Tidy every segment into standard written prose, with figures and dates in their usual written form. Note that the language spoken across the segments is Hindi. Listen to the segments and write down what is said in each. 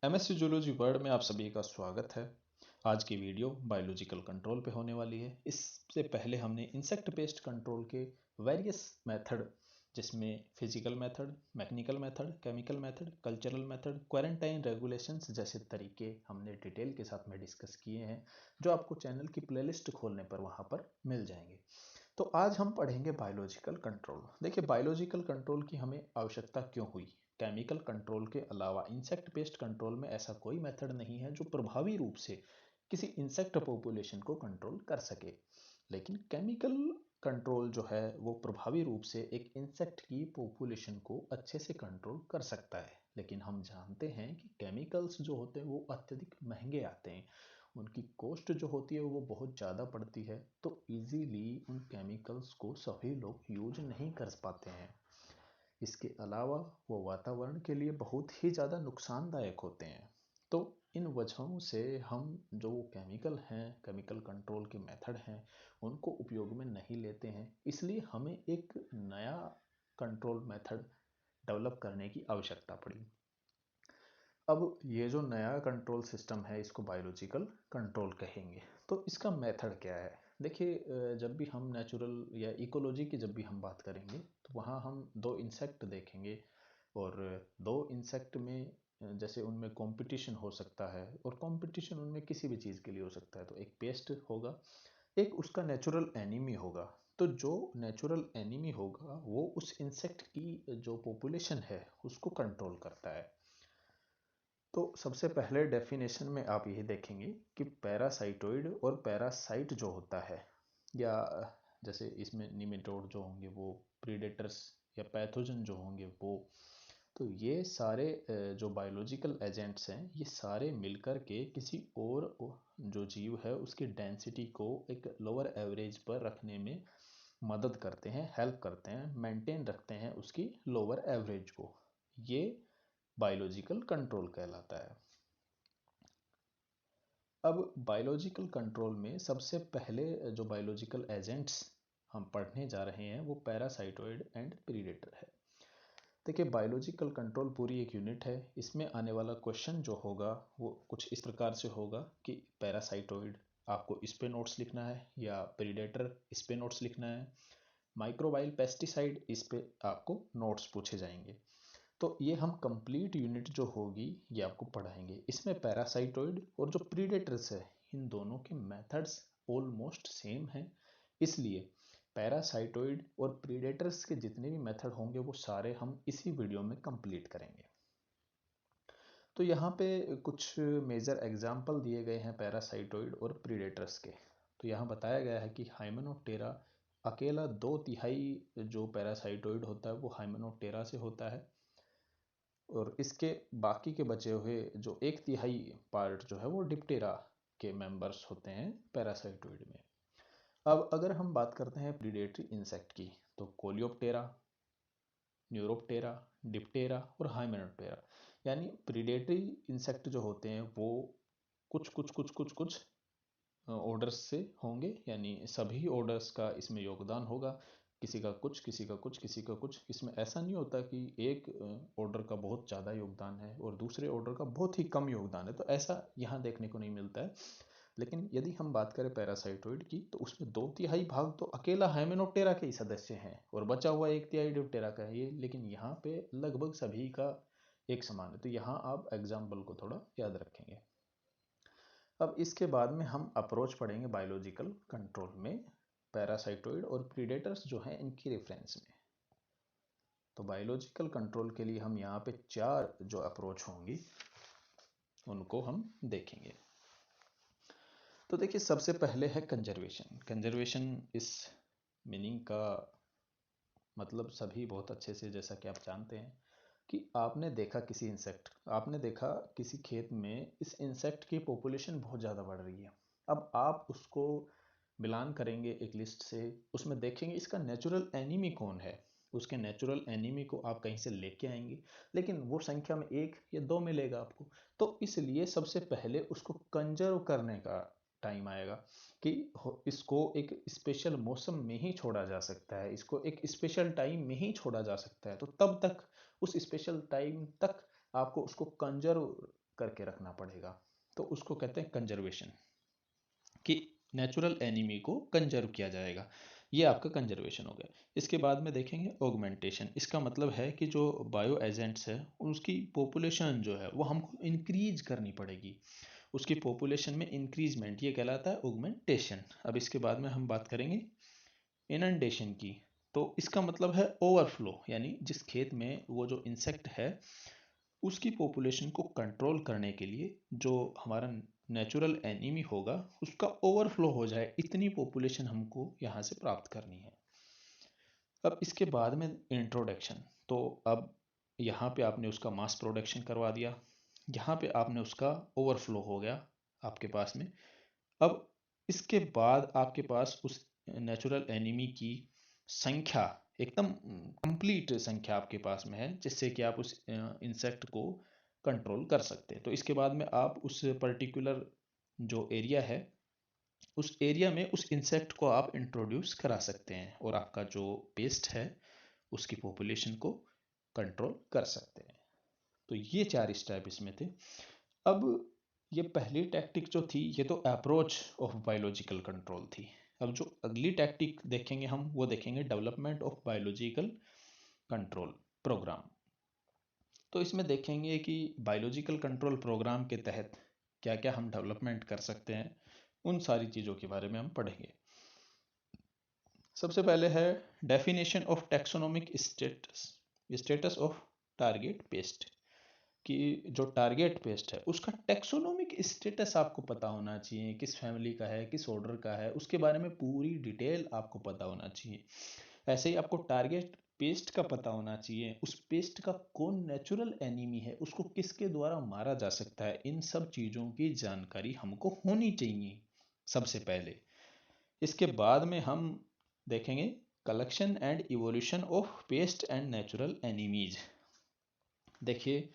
एमएससी जूलॉजी वर्ड में आप सभी का स्वागत है। आज की वीडियो बायोलॉजिकल कंट्रोल पे होने वाली है। इससे पहले हमने इंसेक्ट पेस्ट कंट्रोल के वेरियस मेथड, जिसमें physical method, mechanical method, chemical method, cultural method, quarantine regulations जैसे तरीके हमने डिटेल के साथ में डिस्कस किए हैं, जो आपको चैनल की प्लेलिस्ट खोलने पर वहाँ पर मिल जाएंगे। तो आज हम पढ़ेंगे बायोलॉजिकल कंट्रोल। देखिए, बायोलॉजिकल कंट्रोल की हमें आवश्यकता क्यों हुई। केमिकल कंट्रोल के अलावा इंसेक्ट पेस्ट कंट्रोल में ऐसा कोई मेथड नहीं है जो प्रभावी रूप से किसी इंसेक्ट पॉपुलेशन को कंट्रोल कर सके। लेकिन केमिकल कंट्रोल जो है वो प्रभावी रूप से एक इंसेक्ट की पॉपुलेशन को अच्छे से कंट्रोल कर सकता है। लेकिन हम जानते हैं कि केमिकल्स जो होते हैं वो अत्यधिक महंगे आते हैं, उनकी कॉस्ट जो होती है वो बहुत ज़्यादा पड़ती है, तो इजीली उन केमिकल्स को सभी लोग यूज नहीं कर पाते हैं। इसके अलावा वो वातावरण के लिए बहुत ही ज़्यादा नुकसानदायक होते हैं। तो इन वजहों से हम जो केमिकल हैं, केमिकल कंट्रोल के मेथड हैं, उनको उपयोग में नहीं लेते हैं। इसलिए हमें एक नया कंट्रोल मेथड डेवलप करने की आवश्यकता पड़ी। अब ये जो नया कंट्रोल सिस्टम है इसको बायोलॉजिकल कंट्रोल कहेंगे। तो इसका मेथड क्या है? देखिए, जब भी हम नेचुरल या इकोलॉजी की जब भी हम बात करेंगे तो वहाँ हम दो इंसेक्ट देखेंगे, और दो इंसेक्ट में जैसे उनमें कंपटीशन हो सकता है, और कंपटीशन उनमें किसी भी चीज़ के लिए हो सकता है। तो एक पेस्ट होगा, एक उसका नेचुरल एनिमी होगा। तो जो नेचुरल एनिमी होगा वो उस इंसेक्ट की जो पॉपुलेशन है उसको कंट्रोल करता है। तो सबसे पहले डेफिनेशन में आप यही देखेंगे कि पैरासाइटोइड और पैरासाइट जो होता है, या जैसे इसमें निमेटोड जो होंगे वो प्रीडेटर्स, या पैथोजन जो होंगे वो, तो ये सारे जो बायोलॉजिकल एजेंट्स हैं ये सारे मिलकर के किसी और जो जीव है उसकी डेंसिटी को एक लोअर एवरेज पर रखने में मदद करते हैं, हेल्प करते हैं, मेंटेन रखते हैं उसकी लोअर एवरेज को। ये बायोलॉजिकल कंट्रोल कहलाता है। अब बायोलॉजिकल कंट्रोल में सबसे पहले जो बायोलॉजिकल एजेंट्स हम पढ़ने जा रहे हैं वो पैरासाइटोइड एंड प्रीडेटर है। देखिए, बायोलॉजिकल कंट्रोल पूरी एक यूनिट है। इसमें आने वाला क्वेश्चन जो होगा वो कुछ इस प्रकार से होगा कि पैरासाइटोइड आपको इस पे नोट्स लिखना है, या प्रीडेटर इस पे नोट्स लिखना है, माइक्रोबाइल पेस्टिसाइड इस पे आपको नोट्स पूछे जाएंगे। तो ये हम कंप्लीट यूनिट जो होगी ये आपको पढ़ाएंगे। इसमें पैरासाइटोइड और जो प्रीडेटर्स है इन दोनों के मेथड्स ऑलमोस्ट सेम हैं। इसलिए पैरासाइटोइड और प्रीडेटर्स के जितने भी मेथड होंगे वो सारे हम इसी वीडियो में कंप्लीट करेंगे। तो यहाँ पे कुछ मेजर एग्जाम्पल दिए गए हैं पैरासाइटोइड और प्रीडेटर्स के। तो यहाँ बताया गया है कि हाइमेनोप्टेरा अकेला 2/3 जो पैरासाइटोइड होता है वो हाइमेनोप्टेरा से होता है, और इसके बाकी के बचे हुए जो 1/3 पार्ट जो है वो डिप्टेरा के मेंबर्स होते हैं पैरासाइटोइड में। अब अगर हम बात करते हैं प्रीडेटरी इंसेक्ट की, तो कोलियोप्टेरा, न्यूरोप्टेरा, डिप्टेरा और हाइमेनोप्टेरा, यानी प्रीडेटरी इंसेक्ट जो होते हैं वो कुछ कुछ कुछ कुछ कुछ ऑर्डर्स से होंगे, यानी सभी ऑर्डर्स का इसमें योगदान होगा। किसी का कुछ, किसी का कुछ, किसी का कुछ। इसमें ऐसा नहीं होता कि एक ऑर्डर का बहुत ज़्यादा योगदान है और दूसरे ऑर्डर का बहुत ही कम योगदान है, तो ऐसा यहाँ देखने को नहीं मिलता है। लेकिन यदि हम बात करें पैरासाइटोइड की, तो उसमें 2/3 भाग तो अकेला हाइमेनोप्टेरा के ही सदस्य हैं, और बचा हुआ 1/3 डिप्टेरा का है ये। लेकिन यहाँ पे लगभग सभी का एक समान है, तो यहाँ आप एग्जाम्पल को थोड़ा याद रखेंगे। अब इसके बाद में हम अप्रोच पढ़ेंगे बायोलॉजिकल कंट्रोल में पैरासाइटोइड और प्रीडेटर्स जो हैं इनकी रेफरेंस में। तो बायोलॉजिकल कंट्रोल के लिए हम यहाँ पे 4 जो अप्रोच होंगी उनको हम देखेंगे। तो देखिए, सबसे पहले है कंजर्वेशन। कंजर्वेशन इस मीनिंग का मतलब सभी बहुत अच्छे से, जैसा कि आप जानते हैं कि आपने देखा किसी इंसेक्ट, आपने देखा किसी खेत में इस इंसेक्ट की पॉपुलेशन बहुत ज़्यादा बढ़ रही है। अब आप उसको मिलान करेंगे एक लिस्ट से, उसमें देखेंगे इसका नेचुरल एनिमी कौन है। उसके नेचुरल एनिमी को आप कहीं से लेके आएंगे, लेकिन वो संख्या में 1 या 2 मिलेगा आपको। तो इसलिए सबसे पहले उसको कंजर्व करने का टाइम आएगा कि इसको एक स्पेशल मौसम में ही छोड़ा जा सकता है, इसको एक स्पेशल टाइम में ही छोड़ा जा सकता है। तो तब तक, उस स्पेशल टाइम तक आपको उसको कंजर्व करके रखना पड़ेगा। तो उसको कहते हैं कंजर्वेशन, कि नेचुरल एनिमी को कंजर्व किया जाएगा। ये आपका कंजर्वेशन हो गया। इसके बाद में देखेंगे ऑगमेंटेशन। इसका मतलब है कि जो बायो एजेंट्स है उसकी पॉपुलेशन जो है वो हमको इंक्रीज करनी पड़ेगी। उसकी पॉपुलेशन में इंक्रीजमेंट, ये कहलाता है ऑगमेंटेशन। अब इसके बाद में हम बात करेंगे इनंडेशन की। तो इसका मतलब है ओवरफ्लो, यानी जिस खेत में वो जो इंसेक्ट है उसकी पॉपुलेशन को कंट्रोल करने के लिए जो हमारा नेचुरल एनिमी होगा उसका ओवरफ्लो हो जाए, इतनी पॉपुलेशन हमको यहाँ से प्राप्त करनी है। अब इसके बाद में इंट्रोडक्शन। तो अब यहाँ पे आपने उसका मास प्रोडक्शन करवा दिया, यहाँ पे आपने उसका ओवरफ्लो हो गया आपके पास में। अब इसके बाद आपके पास उस नेचुरल एनिमी की संख्या एकदम कंप्लीट संख्या आपके पास में है, जिससे कि आप उस इंसेक्ट को कंट्रोल कर सकते हैं। तो इसके बाद में आप उस पर्टिकुलर जो एरिया है उस एरिया में उस इंसेक्ट को आप इंट्रोड्यूस करा सकते हैं और आपका जो पेस्ट है उसकी पॉपुलेशन को कंट्रोल कर सकते हैं। तो ये 4 स्टेप इसमें थे। अब ये पहली टैक्टिक जो थी ये तो अप्रोच ऑफ बायोलॉजिकल कंट्रोल थी। अब जो अगली टैक्टिक देखेंगे हम वो देखेंगे development of biological control programme. तो इसमें देखेंगे कि बायोलॉजिकल कंट्रोल प्रोग्राम के तहत क्या क्या हम डेवलपमेंट कर सकते हैं, उन सारी चीज़ों के बारे में हम पढ़ेंगे। सबसे पहले है definition of taxonomic status of target paste, कि जो टारगेट पेस्ट है उसका टैक्सोनोमिक स्टेटस आपको पता होना चाहिए, किस फैमिली का है, किस ऑर्डर का है, उसके बारे में पूरी डिटेल आपको पता होना चाहिए। ऐसे ही आपको टारगेट पेस्ट का पता होना चाहिए, उस पेस्ट का कौन नेचुरल एनिमी है, उसको किसके द्वारा मारा जा सकता है, इन सब चीज़ों की जानकारी हमको होनी चाहिए सबसे पहले। इसके बाद में हम देखेंगे collection and evolution of paste and natural enemies. देखिए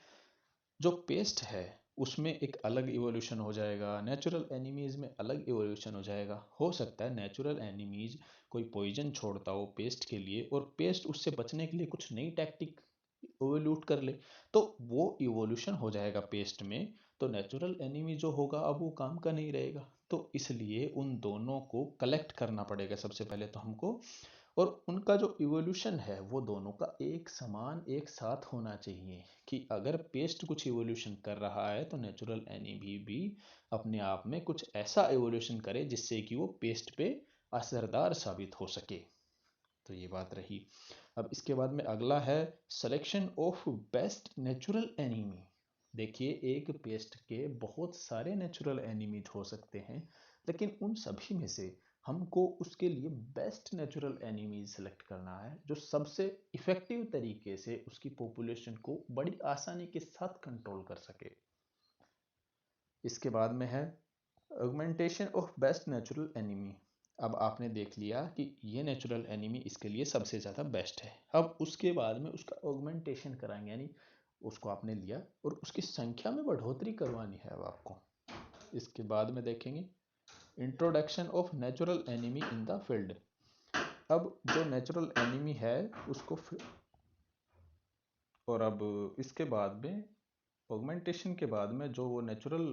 जो पेस्ट है उसमें एक अलग इवोल्यूशन हो जाएगा, नेचुरल एनिमीज में अलग इवोल्यूशन हो जाएगा। हो सकता है नेचुरल एनिमीज कोई पॉइजन छोड़ता हो पेस्ट के लिए और पेस्ट उससे बचने के लिए कुछ नई टैक्टिक इवोल्यूट कर ले, तो वो इवोल्यूशन हो जाएगा पेस्ट में। तो नेचुरल एनिमी जो होगा अब वो काम का नहीं रहेगा। तो इसलिए उन दोनों को कलेक्ट करना पड़ेगा सबसे पहले तो हमको, और उनका जो इवोल्यूशन है वो दोनों का एक समान एक साथ होना चाहिए, कि अगर पेस्ट कुछ इवोल्यूशन कर रहा है तो नेचुरल एनिमी भी अपने आप में कुछ ऐसा इवोल्यूशन करे जिससे कि वो पेस्ट पे असरदार साबित हो सके। तो ये बात रही। अब इसके बाद में अगला है selection of best natural enemy. देखिए एक पेस्ट के बहुत सारे नेचुरल एनिमीज हो सकते हैं, लेकिन उन सभी में से हमको उसके लिए बेस्ट नेचुरल एनिमीज सेलेक्ट करना है जो सबसे इफेक्टिव तरीके से उसकी पॉपुलेशन को बड़ी आसानी के साथ कंट्रोल कर सके। इसके बाद में है augmentation of best natural enemy. अब आपने देख लिया कि ये नेचुरल एनिमी इसके लिए सबसे ज़्यादा बेस्ट है। अब उसके बाद में उसका ऑगमेंटेशन कराएंगे, यानी उसको आपने लिया और उसकी संख्या में बढ़ोतरी करवानी है अब आपको। इसके बाद में देखेंगे introduction of natural enemy in the field. अब जो नेचुरल एनिमी है उसको और अब इसके बाद में ऑगमेंटेशन के बाद में जो वो नेचुरल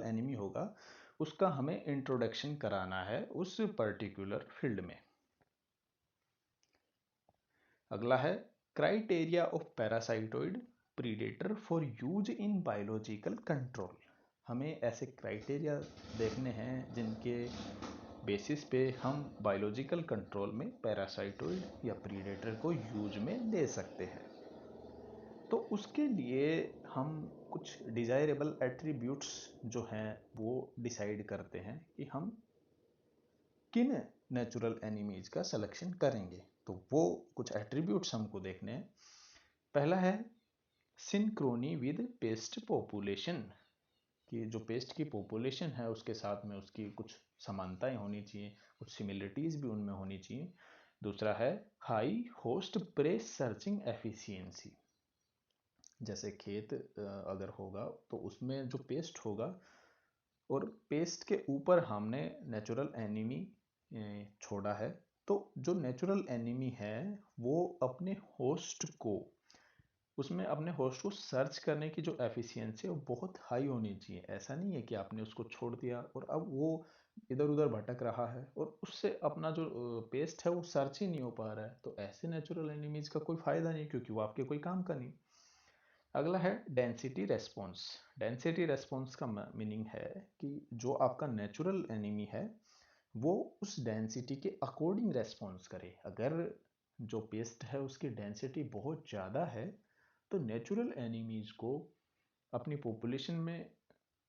एनिमी होगा उसका हमें इंट्रोडक्शन कराना है उस पर्टिकुलर फील्ड में। अगला है criteria of parasitoid predator for use in biological control. हमें ऐसे क्राइटेरिया देखने हैं जिनके बेसिस पे हम बायोलॉजिकल कंट्रोल में पैरासाइटोइड या प्रीडेटर को यूज में ले सकते हैं। तो उसके लिए हम कुछ डिजायरेबल एट्रीब्यूट्स जो हैं वो डिसाइड करते हैं कि हम किन नेचुरल एनिमीज का सिलेक्शन करेंगे। तो वो कुछ एट्रीब्यूट्स हमको देखने हैं। पहला है सिंक्रोनी विद पेस्ट पॉपुलेशन, कि जो पेस्ट की पॉपुलेशन है उसके साथ में उसकी कुछ समानताएं होनी चाहिए, कुछ सिमिलरिटीज भी उनमें होनी चाहिए। दूसरा है high host press searching efficiency. जैसे खेत अगर होगा तो उसमें जो पेस्ट होगा और पेस्ट के ऊपर हमने नेचुरल एनिमी छोड़ा है, तो जो नेचुरल एनिमी है वो अपने होस्ट को उसमें अपने होस्ट को सर्च करने की जो एफिशिएंसी है वो बहुत हाई होनी चाहिए। ऐसा नहीं है कि आपने उसको छोड़ दिया और अब वो इधर उधर भटक रहा है और उससे अपना जो पेस्ट है वो सर्च ही नहीं हो पा रहा है, तो ऐसे नेचुरल एनिमीज का कोई फायदा नहीं, क्योंकि वो आपके कोई काम का नहीं। अगला है डेंसिटी रेस्पॉन्स। डेंसिटी रेस्पॉन्स का मीनिंग है कि जो आपका नेचुरल एनिमी है वो उस डेंसिटी के अकॉर्डिंग रेस्पॉन्स करे। अगर जो पेस्ट है उसकी डेंसिटी बहुत ज़्यादा है तो नेचुरल एनिमीज को अपनी पॉपुलेशन में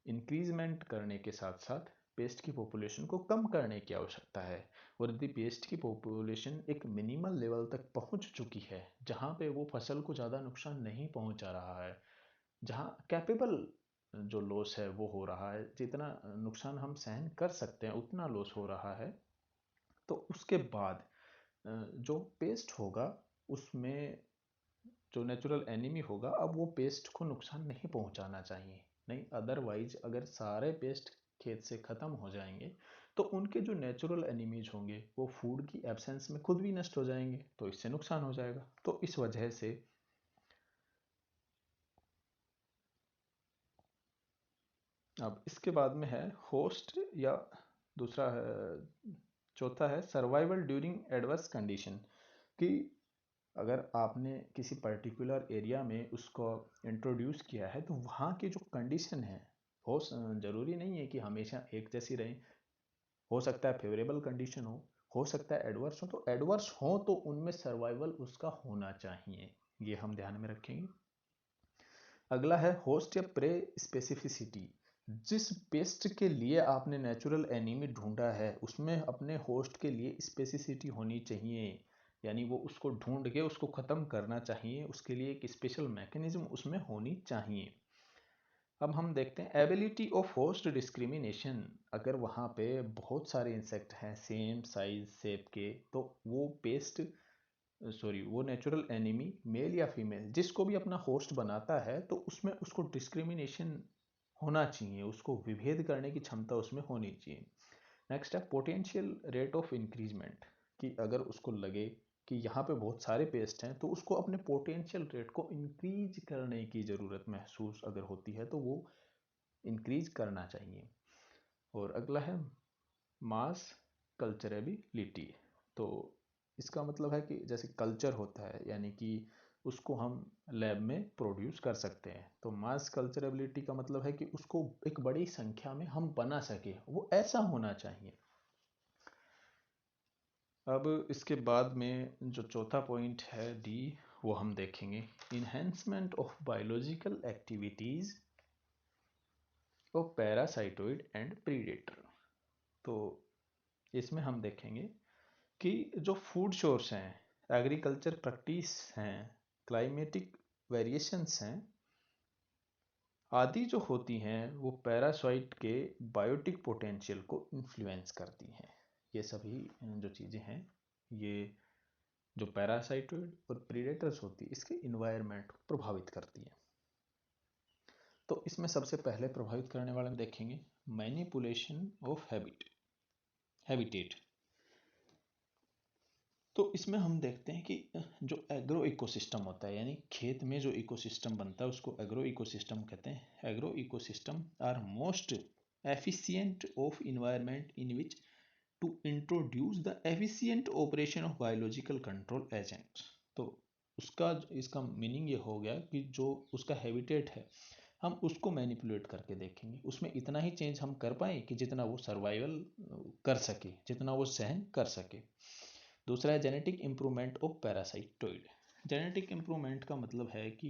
इंक्रीजमेंट करने के साथ साथ पेस्ट की पॉपुलेशन को कम करने की आवश्यकता है। और यदि पेस्ट की पॉपुलेशन एक मिनिमल लेवल तक पहुंच चुकी है जहां पे वो फसल को ज़्यादा नुकसान नहीं पहुंचा रहा है, जहां कैपेबल जो लॉस है वो हो रहा है, जितना नुकसान हम सहन कर सकते हैं उतना लॉस हो रहा है, तो उसके बाद जो पेस्ट होगा उसमें जो नेचुरल एनिमी होगा अब वो पेस्ट को नुकसान नहीं पहुंचाना चाहिए। नहीं, अदरवाइज अगर सारे पेस्ट खेत से ख़त्म हो जाएंगे तो उनके जो नेचुरल एनिमीज होंगे वो फूड की एब्सेंस में खुद भी नष्ट हो जाएंगे, तो इससे नुकसान हो जाएगा। तो इस वजह से अब इसके बाद में है होस्ट, या दूसरा है, चौथा है सर्वाइवल ड्यूरिंग एडवर्स कंडीशन। कि अगर आपने किसी पर्टिकुलर एरिया में उसको इंट्रोड्यूस किया है तो वहाँ की जो कंडीशन है हो ज़रूरी नहीं है कि हमेशा एक जैसी रहे। हो सकता है फेवरेबल कंडीशन हो सकता है एडवर्स हो, तो एडवर्स हो तो उनमें सर्वाइवल उसका होना चाहिए, ये हम ध्यान में रखेंगे। अगला है होस्ट या प्रे स्पेसिफिसिटी। जिस पेस्ट के लिए आपने नेचुरल एनिमी ढूंढा है उसमें अपने होस्ट के लिए स्पेसिसिटी होनी चाहिए, यानी वो उसको ढूंढ के उसको ख़त्म करना चाहिए, उसके लिए एक स्पेशल मैकेनिज्म उसमें होनी चाहिए। अब हम देखते हैं एबिलिटी ऑफ होस्ट डिस्क्रिमिनेशन। अगर वहाँ पे बहुत सारे इंसेक्ट हैं सेम साइज शेप के, तो वो पेस्ट, सॉरी, वो नेचुरल एनिमी मेल या फीमेल जिसको भी अपना होस्ट बनाता है तो उसमें उसको डिस्क्रिमिनेशन होना चाहिए, उसको विभेद करने की क्षमता उसमें होनी चाहिए। नेक्स्ट है पोटेंशियल रेट ऑफ इंक्रीजमेंट। कि अगर उसको लगे कि यहाँ पे बहुत सारे पेस्ट हैं तो उसको अपने पोटेंशियल रेट को इंक्रीज करने की ज़रूरत महसूस अगर होती है तो वो इंक्रीज करना चाहिए। और अगला है मास कल्चरेबिलिटी। तो इसका मतलब है कि जैसे कल्चर होता है यानी कि उसको हम लैब में प्रोड्यूस कर सकते हैं, तो मास कल्चरेबिलिटी का मतलब है कि उसको एक बड़ी संख्या में हम बना सके, वो ऐसा होना चाहिए। अब इसके बाद में जो चौथा पॉइंट है डी, वो हम देखेंगे enhancement of biological activities of parasitoid and predator. तो इसमें हम देखेंगे कि जो फूड सोर्स हैं, एग्रीकल्चर प्रैक्टिस हैं, क्लाइमेटिक वेरिएशंस हैं आदि जो होती हैं वो पैरासाइट के बायोटिक पोटेंशियल को इन्फ्लुएंस करती हैं। ये सभी जो चीज़ें हैं ये जो पैरासाइटोइड और प्रीडेटर्स होती है इसके इन्वायरमेंट को प्रभावित करती है। तो इसमें सबसे पहले प्रभावित करने वाले में देखेंगे मैनिपुलेशन ऑफ हैबिटेट। तो इसमें हम देखते हैं कि जो एग्रो इकोसिस्टम होता है यानी खेत में जो इकोसिस्टम बनता है उसको एग्रो इकोसिस्टम कहते हैं। Agro ecosystem are most efficient of environment in which to introduce the efficient operation of biological control agents. तो उसका इसका मीनिंग ये हो गया कि जो उसका हैबिटेट है हम उसको मैनिपुलेट करके देखेंगे, उसमें इतना ही चेंज हम कर पाए कि जितना वो सर्वाइवल कर सके, जितना वो सहन कर सके। दूसरा है genetic improvement of parasitoid. Genetic improvement का मतलब है कि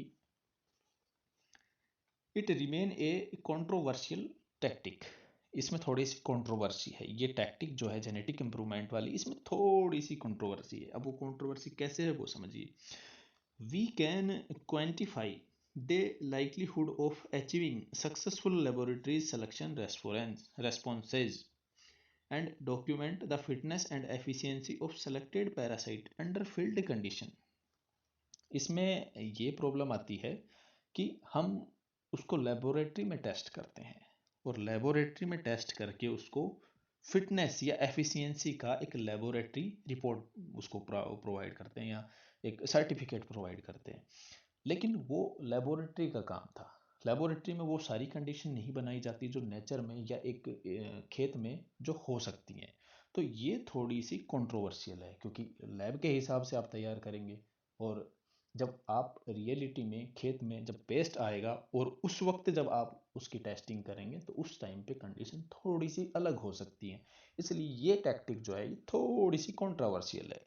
it remain a controversial tactic. इसमें थोड़ी सी कंट्रोवर्सी है, ये टैक्टिक जो है जेनेटिक इंप्रूवमेंट वाली इसमें थोड़ी सी कंट्रोवर्सी है। अब वो कंट्रोवर्सी कैसे है वो समझिए। We can quantify the likelihood of achieving successful laboratory selection responses and document the fitness and efficiency of selected parasite under field condition। इसमें ये प्रॉब्लम आती है कि हम उसको लेबोरेटरी में टेस्ट करते हैं और लेबोरेटरी में टेस्ट करके उसको फिटनेस या एफिशिएंसी का एक लेबोरेटरी रिपोर्ट उसको प्रोवाइड करते हैं या एक सर्टिफिकेट प्रोवाइड करते हैं। लेकिन वो लेबोरेटरी का काम था। लेबोरेटरी में वो सारी कंडीशन नहीं बनाई जाती जो नेचर में या एक खेत में जो हो सकती हैं। तो ये थोड़ी सी कंट्रोवर्शियल है, क्योंकि लैब के हिसाब से आप तैयार करेंगे, और जब आप रियलिटी में खेत में जब पेस्ट आएगा और उस वक्त जब आप उसकी टेस्टिंग करेंगे तो उस टाइम पे कंडीशन थोड़ी सी अलग हो सकती है। इसलिए ये टैक्टिक जो है ये थोड़ी सी कंट्रोवर्शियल है।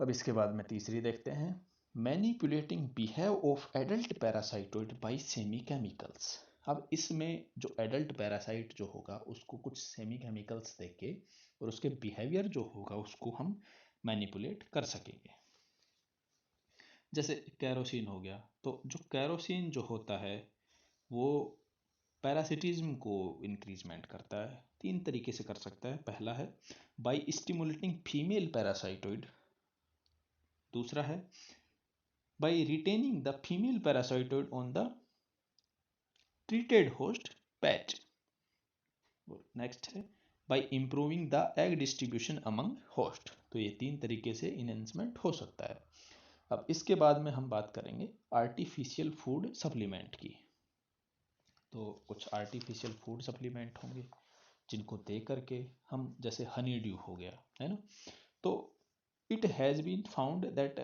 अब इसके बाद में तीसरी देखते हैं, manipulating behave of adult parasitoid by semi chemicals. अब इसमें जो एडल्ट पैरासाइट जो होगा उसको कुछ सेमी केमिकल्स देके और उसके बिहेवियर जो होगा उसको हम मैनिपुलेट कर सकेंगे। जैसे कैरोसिन हो गया, तो जो कैरोसिन जो होता है वो पैरासिटिज्म को इंक्रीजमेंट करता है। तीन तरीके से कर सकता है। पहला है बाय स्टिमुलेटिंग फीमेल पैरासाइटोइड, दूसरा है by retaining the female parasitoid on the treated host patch, next है by improving the egg distribution among host। तो ये तीन तरीके से इनहेंसमेंट हो सकता है। अब इसके बाद में हम बात करेंगे आर्टिफिशियल फूड सप्लीमेंट की। तो कुछ आर्टिफिशियल फूड सप्लीमेंट होंगे जिनको दे करके हम, जैसे हनी ड्यू हो गया है ना, तो it has been found that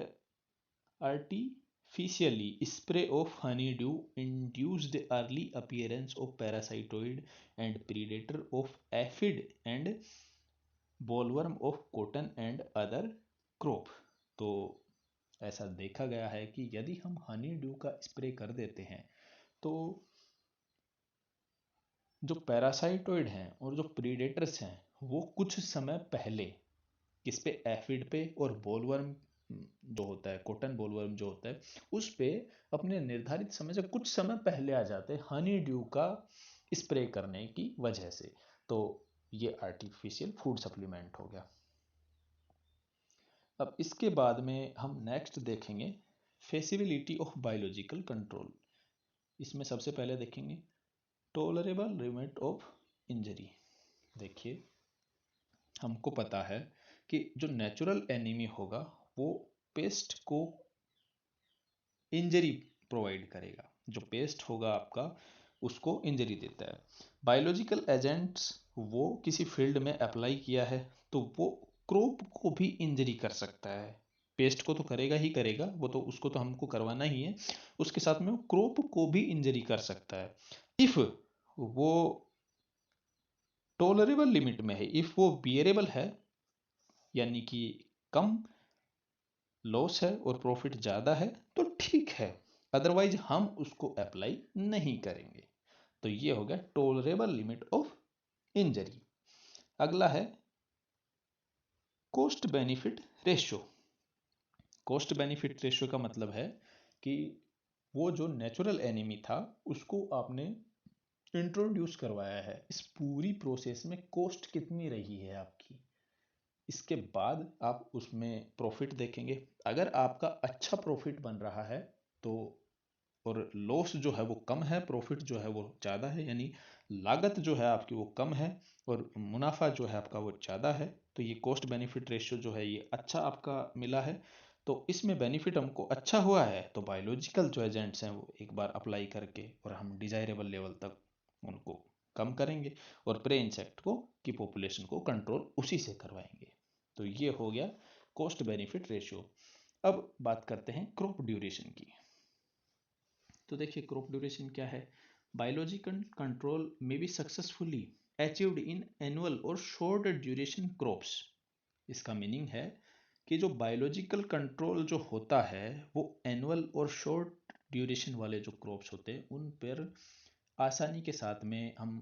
artificially spray of honeydew induced the early appearance of parasitoid and predator of aphid and bollworm of cotton and other crop। तो ऐसा देखा गया है कि यदि हम हनी ड्यू का स्प्रे कर देते हैं तो जो पैरासाइटोइड हैं और जो प्रीडेटर्स हैं वो कुछ समय पहले किस पे, एफिड पे और बोलवर्म जो होता है, कॉटन बोलवर्म जो होता है, उस पे अपने निर्धारित समय से कुछ समय पहले आ जाते हैं हनी ड्यू का स्प्रे करने की वजह से। तो ये आर्टिफिशियल फूड सप्लीमेंट हो गया। अब इसके बाद में हम नेक्स्ट देखेंगे फेसिबिलिटी ऑफ बायोलॉजिकल कंट्रोल। इसमें सबसे पहले देखेंगे टॉलरेबल लिमिट ऑफ इंजरी। देखिए, हमको पता है कि जो नेचुरल एनिमी होगा वो पेस्ट को इंजरी प्रोवाइड करेगा। जो पेस्ट होगा आपका उसको इंजरी देता है। बायोलॉजिकल एजेंट्स वो किसी फील्ड में अप्लाई किया है तो वो क्रॉप को भी इंजरी कर सकता है। पेस्ट को तो करेगा ही करेगा, वो तो उसको तो हमको करवाना ही है, उसके साथ में वो क्रॉप को भी इंजरी कर सकता है इफ वो टॉलरेबल लिमिट में है। इफ वो बियरेबल है यानी कि कम लॉस है और प्रॉफिट ज़्यादा है तो ठीक है, अदरवाइज हम उसको अप्लाई नहीं करेंगे। तो ये हो गया टॉलरेबल लिमिट ऑफ इंजरी। अगला है cost benefit ratio. Cost benefit ratio का मतलब है कि वो जो नेचुरल एनिमी था उसको आपने इंट्रोड्यूस करवाया है, इस पूरी प्रोसेस में कॉस्ट कितनी रही है आपकी, इसके बाद आप उसमें प्रॉफिट देखेंगे। अगर आपका अच्छा प्रॉफिट बन रहा है तो, और लॉस जो है वो कम है, प्रॉफिट जो है वो ज़्यादा है, यानी लागत जो है आपकी वो कम है और मुनाफा जो है आपका वो ज़्यादा है, तो ये कॉस्ट बेनिफिट रेशियो जो है ये अच्छा आपका मिला है। तो इसमें बेनिफिट हमको अच्छा हुआ है तो बायोलॉजिकल जो एजेंट्स हैं वो एक बार अप्लाई करके और हम डिजायरेबल लेवल तक उनको कम करेंगे और प्रे इंसेक्ट को की पॉपुलेशन को कंट्रोल उसी से करवाएंगे। तो ये हो गया कॉस्ट बेनिफिट रेशियो। अब बात करते हैं क्रॉप ड्यूरेशन की। तो देखिए क्रॉप ड्यूरेशन क्या है। बायोलॉजिकल कंट्रोल में B successfully achieved in annual और शॉर्ट ड्यूरेशन क्रॉप्स। इसका मीनिंग है कि जो बायोलॉजिकल कंट्रोल जो होता है वो एनुअल और शॉर्ट ड्यूरेशन वाले जो क्रॉप्स होते हैं उन पर आसानी के साथ में हम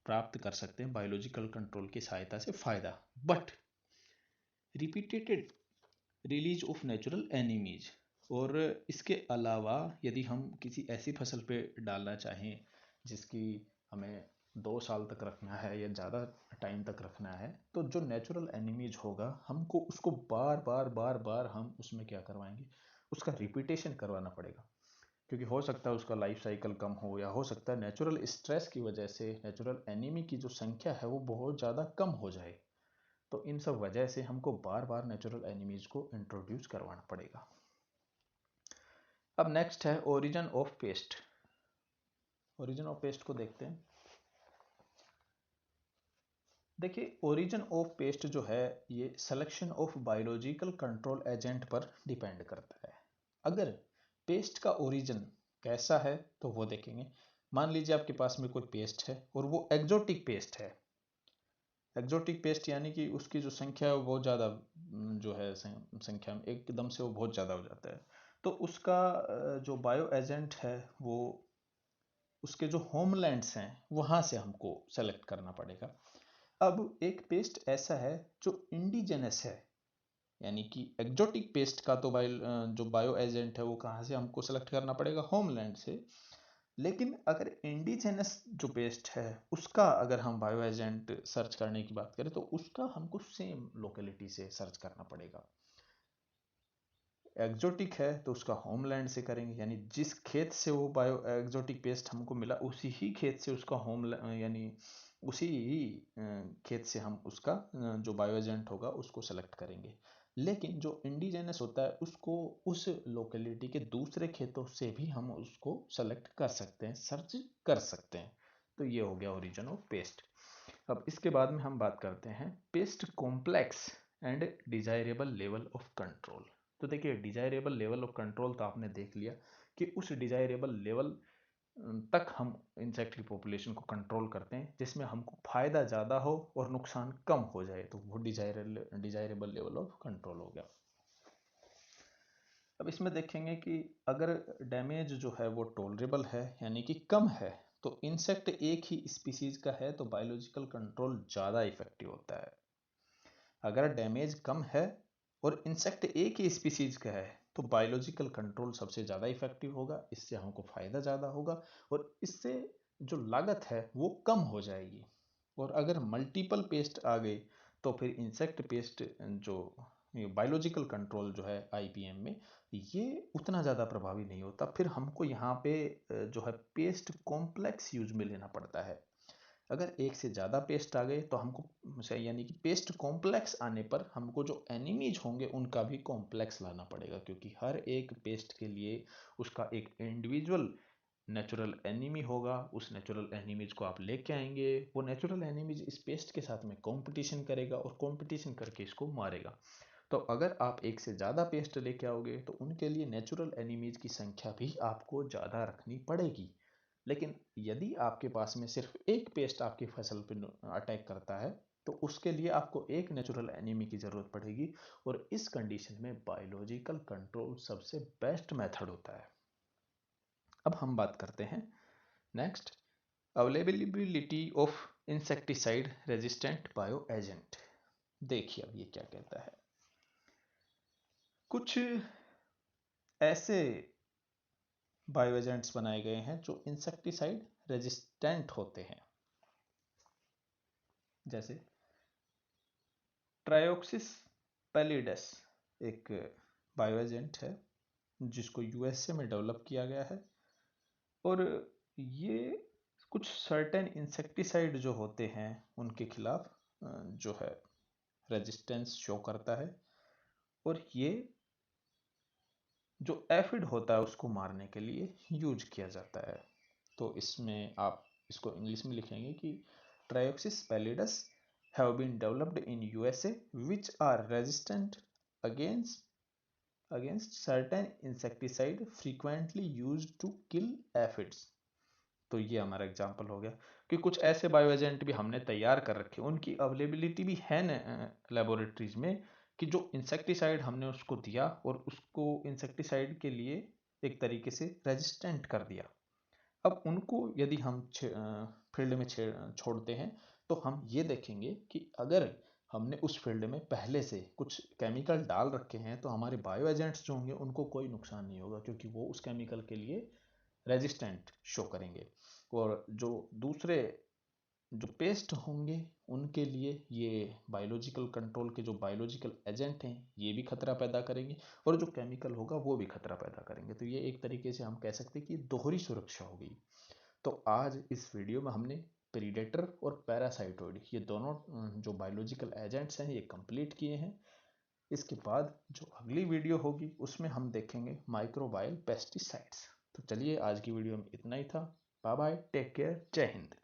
प्राप्त कर सकते हैं बायोलॉजिकल कंट्रोल की सहायता से फ़ायदा। But repeated release of natural enemies, और इसके अलावा यदि हम किसी ऐसी फसल पे डालना चाहें जिसकी हमें 2 साल तक रखना है या ज़्यादा टाइम तक रखना है तो जो नेचुरल एनिमीज होगा हमको उसको बार बार बार बार हम उसमें क्या करवाएंगे, उसका रिपीटेशन करवाना पड़ेगा। क्योंकि हो सकता है उसका लाइफ साइकिल कम हो या हो सकता है नेचुरल स्ट्रेस की वजह से नेचुरल एनिमी की जो संख्या है वो बहुत ज़्यादा कम हो जाए। तो इन सब वजह से हमको बार बार नेचुरल एनिमीज को इंट्रोड्यूस करवाना पड़ेगा। अब नेक्स्ट है origin of paste. Origin of paste को देखते हैं। देखिए, ओरिजिन ऑफ पेस्ट जो है ये selection of biological control agent पर डिपेंड करता है। अगर पेस्ट का ओरिजिन कैसा है तो वो देखेंगे। मान लीजिए आपके पास में कोई पेस्ट है और वो एग्जोटिक पेस्ट है। एग्जोटिक पेस्ट यानी कि उसकी जो संख्या है वो बहुत ज़्यादा जो है संख्या में एकदम से वो बहुत ज़्यादा हो जाता है। तो उसका जो बायो एजेंट है वो उसके जो होमलैंड्स हैं वहाँ से हमको सेलेक्ट करना पड़ेगा। अब एक पेस्ट ऐसा है जो इंडिजेनस है, यानी कि एग्जोटिक पेस्ट का तो जो बायो एजेंट है वो कहाँ से हमको सेलेक्ट करना पड़ेगा, होमलैंड से। लेकिन अगर इंडिजेनस जो पेस्ट है उसका अगर हम बायो एजेंट सर्च करने की बात करें तो उसका हमको सेम लोकेलिटी से सर्च करना पड़ेगा। एग्जोटिक है तो उसका होमलैंड से करेंगे, यानी जिस खेत से वो बायो एग्जोटिक पेस्ट हमको मिला उसी ही खेत से उसका यानी उसी ही खेत से हम उसका जो बायो एजेंट होगा उसको सेलेक्ट करेंगे। लेकिन जो इंडिजेनस होता है उसको उस लोकेलिटी के दूसरे खेतों से भी हम उसको सेलेक्ट कर सकते हैं, सर्च कर सकते हैं। तो ये हो गया ओरिजिन ऑफ पेस्ट। अब इसके बाद में हम बात करते हैं paste complex and desirable level of control. तो देखिए, डिजायरेबल लेवल ऑफ कंट्रोल तो आपने देख लिया कि उस डिजायरेबल लेवल तक हम इंसेक्ट की पॉपुलेशन को कंट्रोल करते हैं जिसमें हमको फायदा ज़्यादा हो और नुकसान कम हो जाए, तो वो डिजायरेबल लेवल ऑफ कंट्रोल हो गया। अब इसमें देखेंगे कि अगर डैमेज जो है वो टॉलरेबल है यानी कि कम है, तो इंसेक्ट एक ही स्पीसीज का है तो बायोलॉजिकल कंट्रोल ज़्यादा इफेक्टिव होता है। अगर डैमेज कम है और इंसेक्ट एक ही स्पीसीज का है तो बायोलॉजिकल कंट्रोल सबसे ज़्यादा इफेक्टिव होगा, इससे हमको फ़ायदा ज़्यादा होगा और इससे जो लागत है वो कम हो जाएगी। और अगर मल्टीपल पेस्ट आ गई तो फिर इंसेक्ट पेस्ट जो बायोलॉजिकल कंट्रोल जो है आईपीएम में ये उतना ज़्यादा प्रभावी नहीं होता। फिर हमको यहाँ पे जो है पेस्ट कॉम्प्लेक्स यूज में लेना पड़ता है। अगर एक से ज़्यादा पेस्ट आ गए तो हमको यानी कि पेस्ट कॉम्प्लेक्स आने पर हमको जो एनिमीज होंगे उनका भी कॉम्प्लेक्स लाना पड़ेगा, क्योंकि हर एक पेस्ट के लिए उसका एक इंडिविजुअल नेचुरल एनिमी होगा। उस नेचुरल एनिमीज को आप लेके आएंगे, वो नेचुरल एनिमीज इस पेस्ट के साथ में कंपटीशन करेगा और कंपटीशन करके इसको मारेगा। तो अगर आप एक से ज़्यादा पेस्ट लेके आओगे तो उनके लिए नेचुरल एनिमीज की संख्या भी आपको ज़्यादा रखनी पड़ेगी। लेकिन यदि आपके पास में सिर्फ एक पेस्ट आपकी फसल पर अटैक करता है तो उसके लिए आपको एक नेचुरल एनिमी की ज़रूरत पड़ेगी, और इस कंडीशन में बायोलॉजिकल कंट्रोल सबसे बेस्ट मेथड होता है। अब हम बात करते हैं next, availability of insecticide resistant bio agent. देखिए अब ये क्या कहता है। कुछ ऐसे बायो एजेंट्स बनाए गए हैं जो इंसेक्टिसाइड रेजिस्टेंट होते हैं, जैसे ट्रायोक्सिस पैलिडस एक बायो एजेंट है जिसको यूएसए में डेवलप किया गया है, और ये कुछ सर्टेन इंसेक्टिसाइड जो होते हैं उनके खिलाफ जो है रेजिस्टेंस शो करता है, और ये जो एफिड होता है उसको मारने के लिए यूज किया जाता है। तो इसमें आप इसको इंग्लिश में लिखेंगे कि Trioxys pallidus have been developed in USA which are resistant against certain insecticide frequently used to kill aphids. तो ये हमारा एग्जाम्पल हो गया कि कुछ ऐसे बायो एजेंट भी हमने तैयार कर रखे, उनकी अवेलेबिलिटी भी है लेबोरेटरीज में, कि जो इंसेक्टिसाइड हमने उसको दिया और उसको इंसेक्टिसाइड के लिए एक तरीके से रेजिस्टेंट कर दिया। अब उनको यदि हम फील्ड में छोड़ते हैं तो हम ये देखेंगे कि अगर हमने उस फील्ड में पहले से कुछ केमिकल डाल रखे हैं तो हमारे बायो एजेंट्स जो होंगे उनको कोई नुकसान नहीं होगा, क्योंकि वो उस केमिकल के लिए रेजिस्टेंट शो करेंगे। और जो दूसरे जो पेस्ट होंगे उनके लिए ये बायोलॉजिकल कंट्रोल के जो बायोलॉजिकल एजेंट हैं ये भी खतरा पैदा करेंगे, और जो केमिकल होगा वो भी खतरा पैदा करेंगे। तो ये एक तरीके से हम कह सकते हैं कि दोहरी सुरक्षा होगी। तो आज इस वीडियो में हमने प्रीडेटर और पैरासाइटोइड ये दोनों जो बायोलॉजिकल एजेंट्स हैं ये कंप्लीट किए हैं। इसके बाद जो अगली वीडियो होगी उसमें हम देखेंगे माइक्रोबायल पेस्टिसाइड्स। तो चलिए आज की वीडियो में इतना ही था। बाय बाय, टेक केयर, जय हिंद।